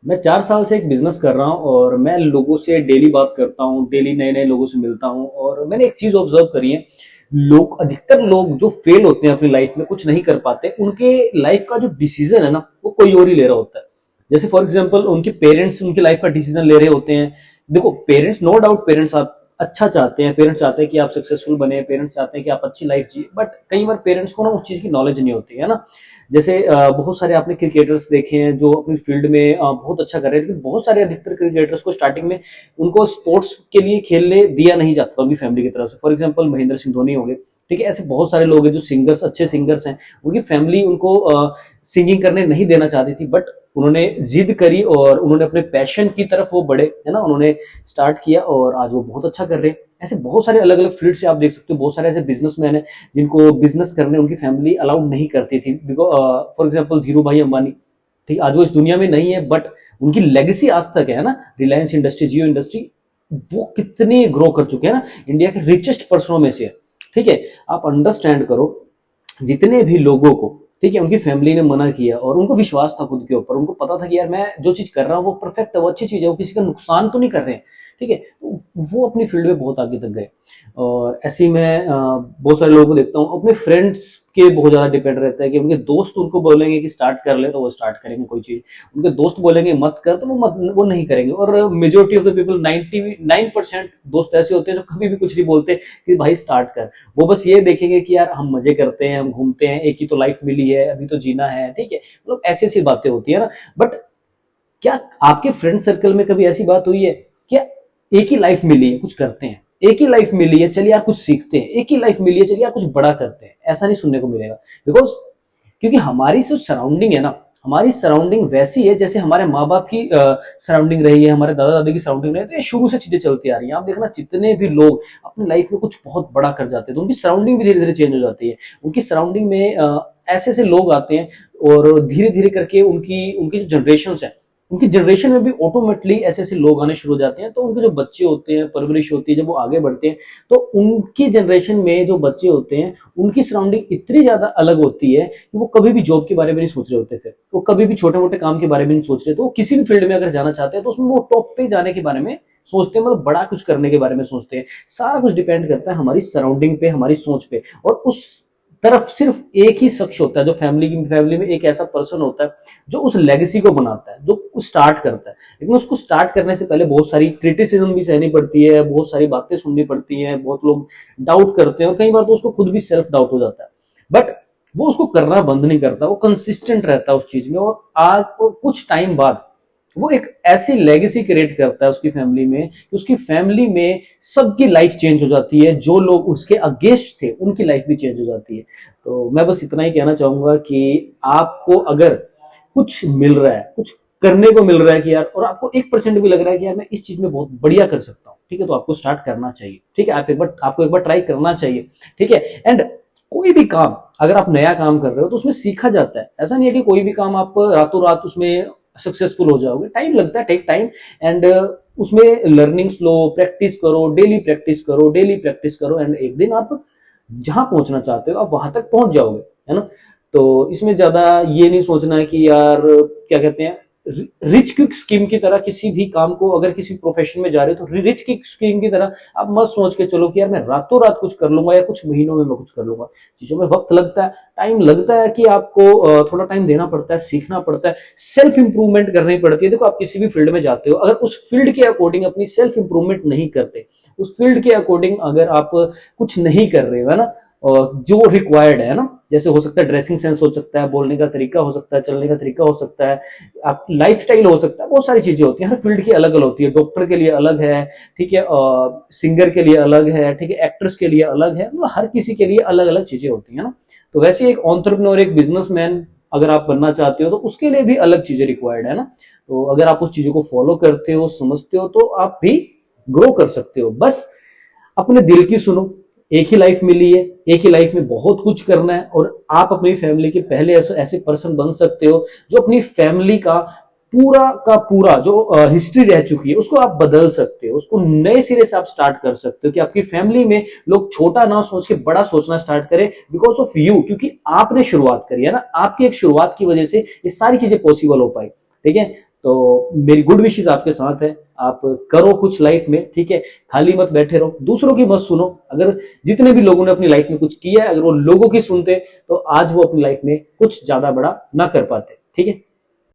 मैं 4 साल से एक बिजनेस कर रहा हूँ और मैं लोगों से डेली बात करता हूँ, डेली नए नए लोगों से मिलता हूँ। और मैंने एक चीज ऑब्जर्व करी है, लोग अधिकतर लोग जो फेल होते हैं अपनी लाइफ में, कुछ नहीं कर पाते, उनके लाइफ का जो डिसीजन है ना वो कोई और ही ले रहा होता है। जैसे फॉर एग्जाम्पल उनके पेरेंट्स उनकी लाइफ का डिसीजन ले रहे होते हैं। देखो पेरेंट्स, नो डाउट पेरेंट्स आप अच्छा चाहते हैं, पेरेंट्स चाहते हैं कि आप सक्सेसफुल बने, पेरेंट्स चाहते हैं कि आप अच्छी लाइफ जिए, बट कई बार पेरेंट्स को ना उस चीज की नॉलेज नहीं होती है ना। जैसे बहुत सारे आपने क्रिकेटर्स देखे हैं जो अपनी फील्ड में बहुत अच्छा कर रहे हैं, लेकिन बहुत सारे अधिकतर क्रिकेटर्स को स्टार्टिंग में उनको स्पोर्ट्स के लिए खेलने दिया नहीं जाता था उनकी फैमिली की तरफ से। फॉर एग्जांपल महेंद्र सिंह धोनी हो गए, ठीक है, ऐसे बहुत सारे लोग हैं जो सिंगर्स, अच्छे सिंगर्स हैं, उनकी फैमिली उनको सिंगिंग करने नहीं देना चाहती थी, बट उन्होंने जिद करी और उन्होंने अपने पैशन की तरफ वो बढ़े, है ना, उन्होंने स्टार्ट किया और आज वो बहुत अच्छा कर रहे हैं। ऐसे बहुत सारे अलग अलग फील्ड से आप देख सकते हो, बहुत सारे ऐसे बिजनेसमैन हैं जिनको बिजनेस करने उनकी फैमिली अलाउड नहीं करती थी। बिकॉज फॉर एग्जाम्पल धीरू भाई अंबानी, ठीक, आज वो इस दुनिया में नहीं है, बट उनकी लेगेसी आज तक है ना। रिलायंस इंडस्ट्री, जियो इंडस्ट्री, वो कितनी ग्रो कर चुके हैं ना, इंडिया के रिचेस्ट पर्सनों में से है। ठीक है, आप अंडरस्टैंड करो, जितने भी लोगों को, ठीक है, उनकी फैमिली ने मना किया और उनको विश्वास था खुद के ऊपर, उनको पता था कि यार मैं जो चीज कर रहा हूँ वो परफेक्ट है, वो अच्छी चीज है, वो किसी का नुकसान तो नहीं कर रहे हैं, ठीक है, तो वो अपनी फील्ड में बहुत आगे तक गए। और ऐसे ही मैं बहुत सारे लोगों को देखता हूँ, अपने फ्रेंड्स के बहुत ज्यादा डिपेंड रहता है कि उनके दोस्त उनको बोलेंगे कि स्टार्ट कर ले तो वो स्टार्ट करेंगे कोई चीज, उनके दोस्त बोलेंगे मत कर तो वो नहीं करेंगे। और मेजोरिटी ऑफ द पीपल, 99% दोस्त ऐसे होते हैं जो कभी भी कुछ नहीं बोलते कि भाई स्टार्ट कर। वो बस ये देखेंगे कि यार हम मजे करते हैं, हम घूमते हैं, एक ही तो लाइफ मिली है, अभी तो जीना है, ठीक है, मतलब ऐसी ऐसी बातें होती है ना। बट क्या आपके फ्रेंड सर्कल में कभी ऐसी बात हुई है, क्या एक ही लाइफ मिली है कुछ करते हैं, एक ही लाइफ मिली है चलिए यार कुछ सीखते हैं, एक ही लाइफ मिली है चलिए यार कुछ बड़ा करते हैं, ऐसा नहीं सुनने को मिलेगा। बिकॉज क्योंकि हमारी जो सराउंडिंग है ना, हमारी सराउंडिंग वैसी है जैसे हमारे माँ बाप की सराउंडिंग रही है, हमारे दादा दादी की सराउंडिंग रही है, तो ये शुरू से चीजें चलती आ रही है। आप देखना जितने भी लोग अपनी लाइफ में कुछ बहुत बड़ा कर जाते हैं तो उनकी सराउंडिंग भी धीरे धीरे चेंज हो जाती है। उनकी सराउंडिंग में ऐसे ऐसे लोग आते हैं और धीरे धीरे करके उनकी उनकी जो जनरेशन है, उनकी जनरेशन में भी ऑटोमेटिकली ऐसे ऐसे लोग आने शुरू हो जाते हैं। तो उनके जो बच्चे होते हैं, परवरिश होती है, जब वो आगे बढ़ते हैं तो उनकी जनरेशन में जो बच्चे होते हैं उनकी सराउंडिंग इतनी ज्यादा अलग होती है कि वो कभी भी जॉब के बारे में नहीं सोच रहे होते थे, वो कभी भी छोटे मोटे काम के बारे में नहीं सोच रहे, तो वो किसी भी फील्ड में अगर जाना चाहते हैं तो उसमें वो टॉप पे जाने के बारे में सोचते हैं, मतलब बड़ा कुछ करने के बारे में सोचते हैं। सारा कुछ डिपेंड करता है हमारी सराउंडिंग पे, हमारी सोच पे। और उस तरफ सिर्फ एक ही शख्स होता है, जो फैमिली में एक ऐसा पर्सन होता है जो उस लेगेसी को बनाता है, जो स्टार्ट करता है। लेकिन उसको स्टार्ट करने से पहले बहुत सारी क्रिटिसिज्म भी सहनी पड़ती है, बहुत सारी बातें सुननी पड़ती हैं, बहुत लोग डाउट करते हैं और कई बार तो उसको खुद भी सेल्फ डाउट हो जाता है। बट वो उसको करना बंद नहीं करता, वो कंसिस्टेंट रहता है उस चीज में, और आज और कुछ टाइम बाद वो एक ऐसी लेगेसी क्रिएट करता है उसकी फैमिली में कि उसकी फैमिली में सबकी लाइफ चेंज हो जाती है, जो लोग उसके अगेंस्ट थे उनकी लाइफ भी चेंज हो जाती है। तो मैं बस इतना ही कहना चाहूंगा कि आपको अगर कुछ मिल रहा है, कुछ करने को मिल रहा है कि यार, और आपको 1% भी लग रहा है कि यार मैं इस चीज में बहुत बढ़िया कर सकता हूँ, ठीक है, तो आपको स्टार्ट करना चाहिए। ठीक है, आपको एक बार ट्राई करना चाहिए। ठीक है, एंड कोई भी काम, अगर आप नया काम कर रहे हो तो उसमें सीखा जाता है। ऐसा नहीं है कि कोई भी काम आप रातों रात उसमें सक्सेसफुल हो जाओगे, टाइम लगता है, टेक टाइम। एंड उसमें लर्निंग स्लो, प्रैक्टिस करो, डेली प्रैक्टिस करो, डेली प्रैक्टिस करो, एंड एक दिन आप जहां पहुंचना चाहते हो आप वहां तक पहुंच जाओगे, है ना। तो इसमें ज्यादा ये नहीं सोचना है कि यार क्या कहते हैं, रिच क्विक स्कीम की तरह किसी भी काम को, अगर किसी प्रोफेशन में जा रहे हो तो रिच क्विक स्कीम की तरह आप मत सोच के चलो कि यार मैं रातों रात कुछ कर लूंगा या कुछ महीनों में मैं कुछ कर लूंगा। चीजों में वक्त लगता है, टाइम लगता है, कि आपको थोड़ा टाइम देना पड़ता है, सीखना पड़ता है, सेल्फ इंप्रूवमेंट करनी पड़ती है। देखो आप किसी भी फील्ड में जाते हो, अगर उस फील्ड के अकॉर्डिंग अपनी सेल्फ इंप्रूवमेंट नहीं करते, उस फील्ड के अकॉर्डिंग अगर आप कुछ नहीं कर रहे हो, है ना, जो रिक्वायर्ड है ना, जैसे हो सकता है ड्रेसिंग सेंस हो सकता है, बोलने का तरीका हो सकता है, चलने का तरीका हो सकता है, आप लाइफ स्टाइल हो सकता है, बहुत सारी चीजें होती है, हर फील्ड की अलग अलग होती है। डॉक्टर के लिए अलग है, ठीक है, सिंगर के लिए अलग है, ठीक है, एक्ट्रेस के लिए अलग है, मतलब हर किसी के लिए अलग अलग चीजें होती है ना। तो वैसे एक एंटरप्रेन्योर, एक बिजनेसमैन अगर आप बनना चाहते हो तो उसके लिए भी अलग चीजें रिक्वायर्ड है ना। तो अगर आप उस चीजों को फॉलो करते हो, समझते हो, तो आप भी ग्रो कर सकते हो। बस अपने दिल की सुनो, एक ही लाइफ मिली है, एक ही लाइफ में बहुत कुछ करना है, और आप अपनी फैमिली के पहले ऐसे ऐसे पर्सन बन सकते हो जो अपनी फैमिली का पूरा जो हिस्ट्री रह चुकी है उसको आप बदल सकते हो, उसको नए सिरे से आप स्टार्ट कर सकते हो, कि आपकी फैमिली में लोग छोटा ना सोच के बड़ा सोचना स्टार्ट करें, बिकॉज ऑफ यू, क्योंकि आपने शुरुआत करी है ना, आपकी एक शुरुआत की वजह से ये सारी चीजें पॉसिबल हो पाई। ठीक है, तो मेरी गुड विशेस आपके साथ है, आप करो कुछ लाइफ में, ठीक है, खाली मत बैठे रहो, दूसरों की मत सुनो। अगर जितने भी लोगों ने अपनी लाइफ में कुछ किया है, अगर वो लोगों की सुनते तो आज वो अपनी लाइफ में कुछ ज्यादा बड़ा ना कर पाते, ठीक है।